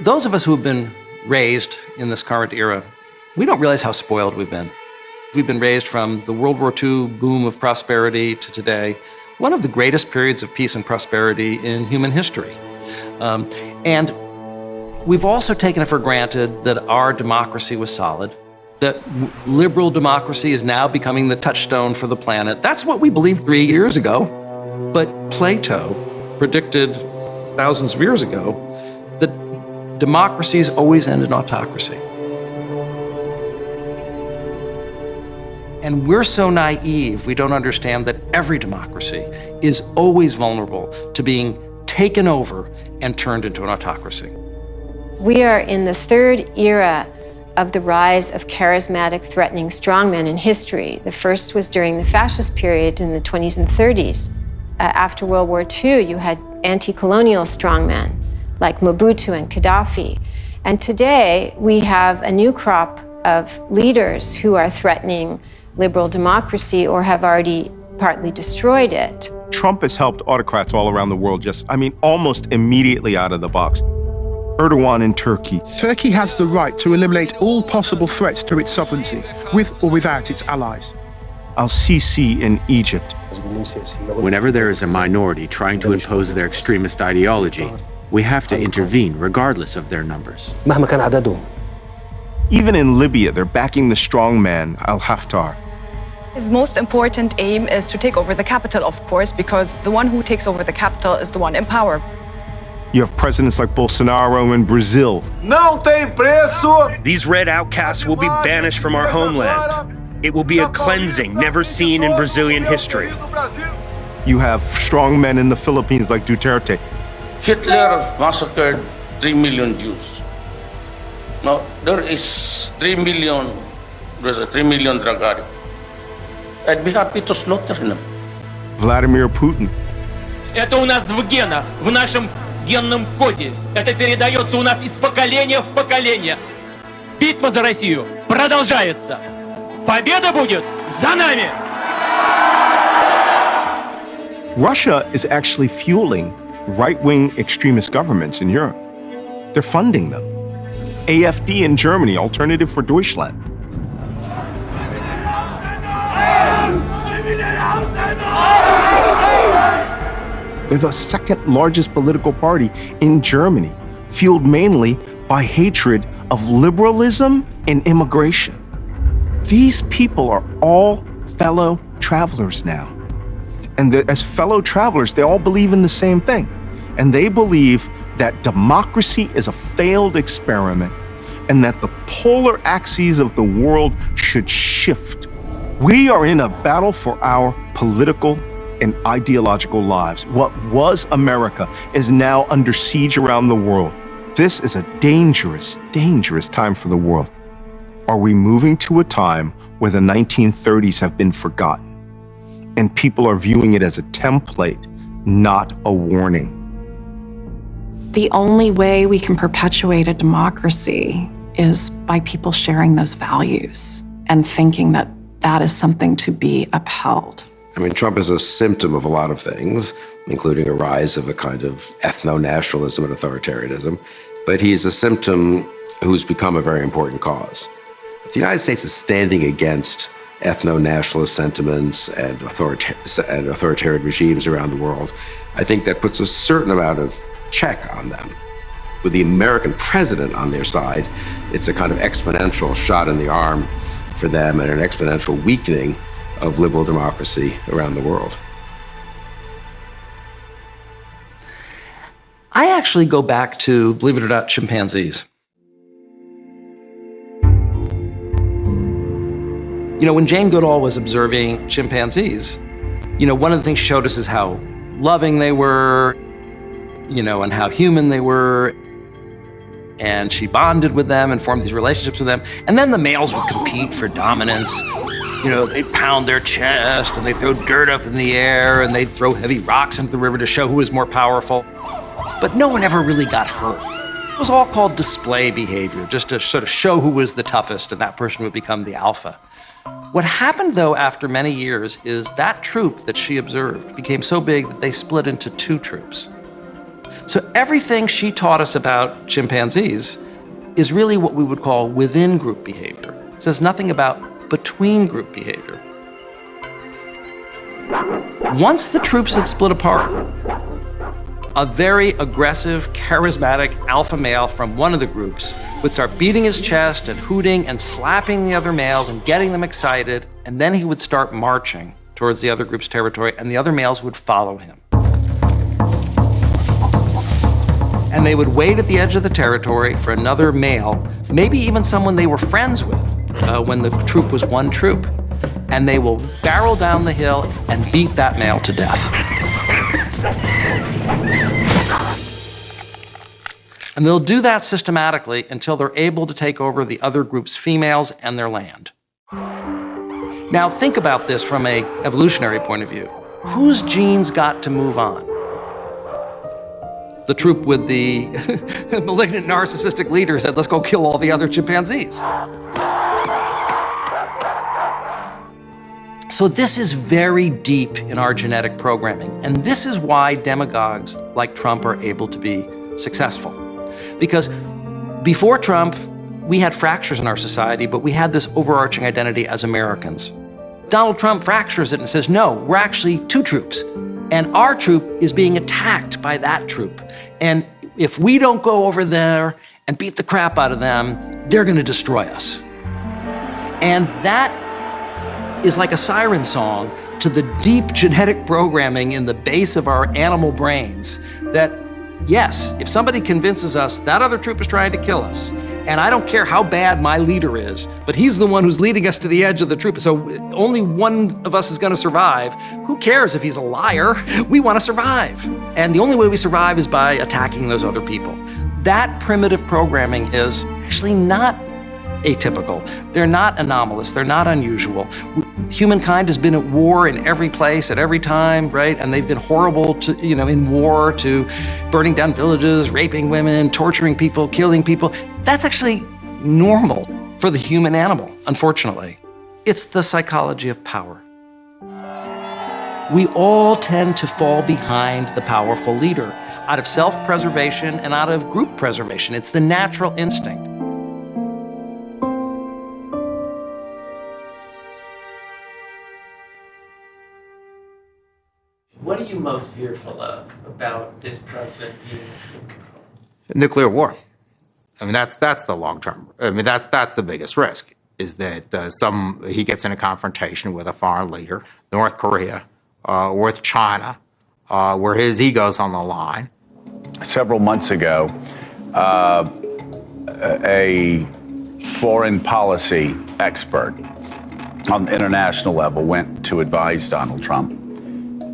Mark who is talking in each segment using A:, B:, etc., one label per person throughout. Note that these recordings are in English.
A: Those of us who have been raised in this current era, we don't realize how spoiled we've been. We've been raised from the World War II boom of prosperity to today, one of the greatest periods of peace and prosperity in human history. And we've also taken it for granted that our democracy was solid, that liberal democracy is now becoming the touchstone for the planet. That's what we believed 3 years ago. But Plato predicted thousands of years ago that democracies always end in autocracy. And we're so naive, we don't understand that every democracy is always vulnerable to being taken over and turned into an autocracy.
B: We are in the third era of the rise of charismatic, threatening strongmen in history. The first was during the fascist period in the 20s and 30s. After World War II, you had anti-colonial strongmen like Mobutu and Gaddafi. And today, we have a new crop of leaders who are threatening liberal democracy or have already partly destroyed it.
C: Trump has helped autocrats all around the world almost immediately out of the box. Erdogan in Turkey.
D: Turkey has the right to eliminate all possible threats to its sovereignty, with or without its allies.
C: Al-Sisi in Egypt.
E: Whenever there is a minority trying to impose their extremist ideology, we have to intervene regardless of their numbers.
C: Even in Libya, they're backing the strongman, Al-Haftar.
F: His most important aim is to take over the capital, of course, because the one who takes over the capital is the one in power.
C: You have presidents like Bolsonaro in Brazil.
G: These red outcasts will be banished from our homeland. It will be a cleansing never seen in Brazilian history.
C: You have strong men in the Philippines like Duterte.
H: Hitler massacred 3 million Jews. Now, there is 3 million, there's a 3 million drug addicts. I'd be happy to slaughter them.
C: Vladimir Putin.
I: Это у нас в генах, в нашем генном коде. Это передается у нас из поколения в поколение. Битва за Россию продолжается. Победа будет за нами!
C: Russia is actually fueling right-wing extremist governments in Europe. They're funding them. AfD in Germany, Alternative for Deutschland. They're the second largest political party in Germany, fueled mainly by hatred of liberalism and immigration. These people are all fellow travelers now. And as fellow travelers, they all believe in the same thing. And they believe that democracy is a failed experiment and that the polar axes of the world should shift. We are in a battle for our political and ideological lives. What was America is now under siege around the world. This is a dangerous, dangerous time for the world. Are we moving to a time where the 1930s have been forgotten and people are viewing it as a template, not a warning?
J: The only way we can perpetuate a democracy is by people sharing those values and thinking that that is something to be upheld.
K: I mean, Trump is a symptom of a lot of things, including a rise of a kind of ethno-nationalism and authoritarianism, but he's a symptom who's become a very important cause. If the United States is standing against ethno-nationalist sentiments and authoritarian regimes around the world, I think that puts a certain amount of check on them. With the American president on their side, it's a kind of exponential shot in the arm for them and an exponential weakening of liberal democracy around the world.
A: I actually go back to, believe it or not, chimpanzees. You know, when Jane Goodall was observing chimpanzees, one of the things she showed us is how loving they were, and how human they were. And she bonded with them and formed these relationships with them. And then the males would compete for dominance. They'd pound their chest and they'd throw dirt up in the air and they'd throw heavy rocks into the river to show who was more powerful. But no one ever really got hurt. It was all called display behavior, just to sort of show who was the toughest, and that person would become the alpha. What happened, though, after many years is that troop that she observed became so big that they split into two troops. So everything she taught us about chimpanzees is really what we would call within group behavior. It says nothing about between group behavior. Once the troops had split apart, a very aggressive, charismatic alpha male from one of the groups would start beating his chest and hooting and slapping the other males and getting them excited, and then he would start marching towards the other group's territory, and the other males would follow him. And they would wait at the edge of the territory for another male, maybe even someone they were friends with, when the troop was one troop. And they will barrel down the hill and beat that male to death. And they'll do that systematically until they're able to take over the other group's females and their land. Now think about this from an evolutionary point of view. Whose genes got to move on? The troop with the malignant narcissistic leader said, let's go kill all the other chimpanzees. So this is very deep in our genetic programming, and this is why demagogues like Trump are able to be successful. Because before Trump, we had fractures in our society, but we had this overarching identity as Americans. Donald Trump fractures it and says, no, we're actually two troops, and our troop is being attacked by that troop. And if we don't go over there and beat the crap out of them, they're gonna destroy us. And that is like a siren song to the deep genetic programming in the base of our animal brains that, yes, if somebody convinces us that other troop is trying to kill us, and I don't care how bad my leader is, but he's the one who's leading us to the edge of the troop, so only one of us is gonna survive. Who cares if he's a liar? We wanna survive. And the only way we survive is by attacking those other people. That primitive programming is actually not atypical. They're not anomalous, they're not unusual. Humankind has been at war in every place at every time, right? And they've been horrible to, in war, to burning down villages, raping women, torturing people, killing people. That's actually normal for the human animal, unfortunately. It's the psychology of power. We all tend to fall behind the powerful leader out of self-preservation and out of group preservation. It's the natural instinct.
L: What are you most fearful of about this president being in control?
M: Nuclear war. I mean, that's the long term. I mean, that's the biggest risk, is that he gets in a confrontation with a foreign leader, North Korea, or with China, where his ego's on the line.
N: Several months ago, a foreign policy expert on the international level went to advise Donald Trump.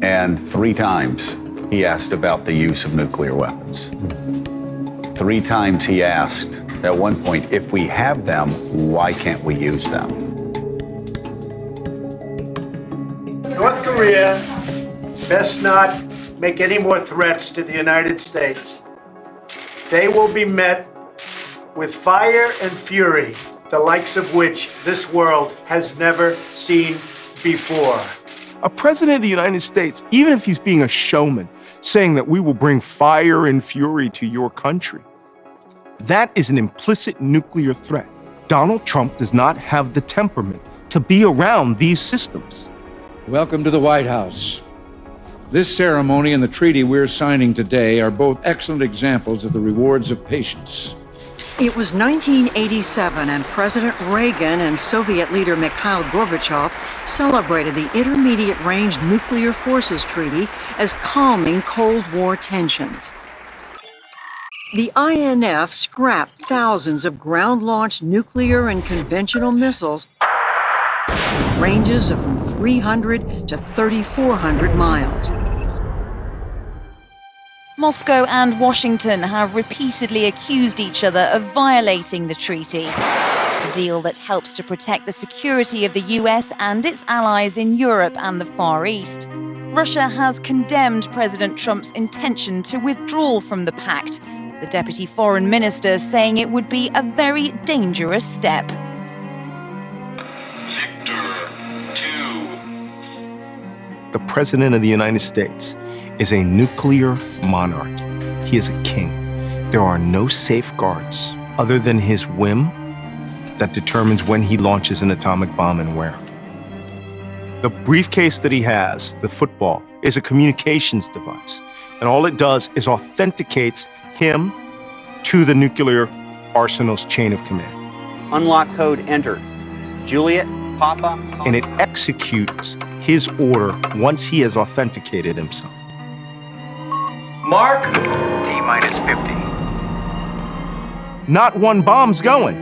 N: And 3 times he asked about the use of nuclear weapons. 3 times he asked, at one point, if we have them, why can't we use them?
O: North Korea best not make any more threats to the United States. They will be met with fire and fury, the likes of which this world has never seen before.
C: A president of the United States, even if he's being a showman, saying that we will bring fire and fury to your country, that is an implicit nuclear threat. Donald Trump does not have the temperament to be around these systems.
P: Welcome to the White House. This ceremony and the treaty we're signing today are both excellent examples of the rewards of patience.
Q: It was 1987, and President Reagan and Soviet leader Mikhail Gorbachev celebrated the Intermediate Range Nuclear Forces Treaty as calming Cold War tensions. The INF scrapped thousands of ground-launched nuclear and conventional missiles, ranges of from 300 to 3,400 miles.
R: Moscow and Washington have repeatedly accused each other of violating the treaty, a deal that helps to protect the security of the US and its allies in Europe and the Far East. Russia has condemned President Trump's intention to withdraw from the pact, the deputy foreign minister saying it would be a very dangerous step.
C: The President of the United States is a nuclear monarch. He is a king. There are no safeguards other than his whim that determines when he launches an atomic bomb and where. The briefcase that he has, the football, is a communications device. And all it does is authenticates him to the nuclear arsenal's chain of command.
S: Unlock code entered. Juliet, Papa.
C: And it executes his order once he has authenticated himself.
S: Mark.
T: T-minus 50.
C: Not one bomb's going.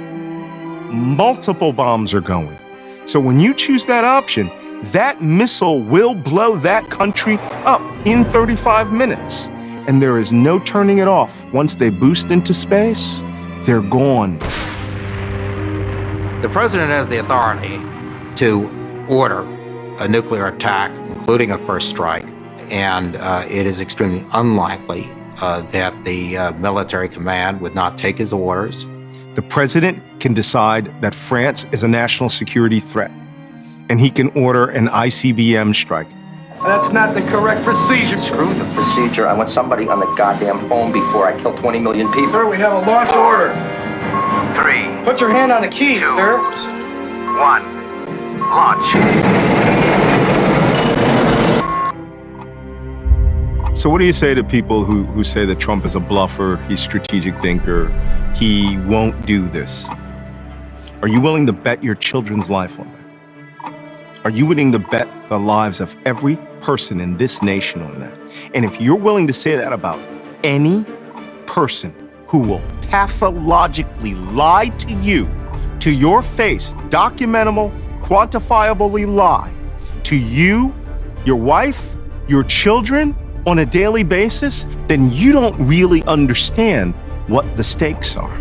C: Multiple bombs are going. So when you choose that option, that missile will blow that country up in 35 minutes. And there is no turning it off. Once they boost into space, they're gone.
M: The president has the authority to order a nuclear attack, including a first strike, and it is extremely unlikely that the military command would not take his orders.
C: The president can decide that France is a national security threat, and he can order an ICBM strike.
T: That's not the correct procedure. Screw the procedure. I want somebody on the goddamn phone before I kill 20 million people.
O: Sir, we have a launch order.
T: 3.
O: Put your hand on the keys,
T: 2,
O: sir.
T: 1. Launch.
C: So what do you say to people who say that Trump is a bluffer, he's a strategic thinker, he won't do this? Are you willing to bet your children's life on that? Are you willing to bet the lives of every person in this nation on that? And if you're willing to say that about any person who will pathologically lie to you, to your face, documentable, quantifiably lie, to you, your wife, your children, on a daily basis, then you don't really understand what the stakes are.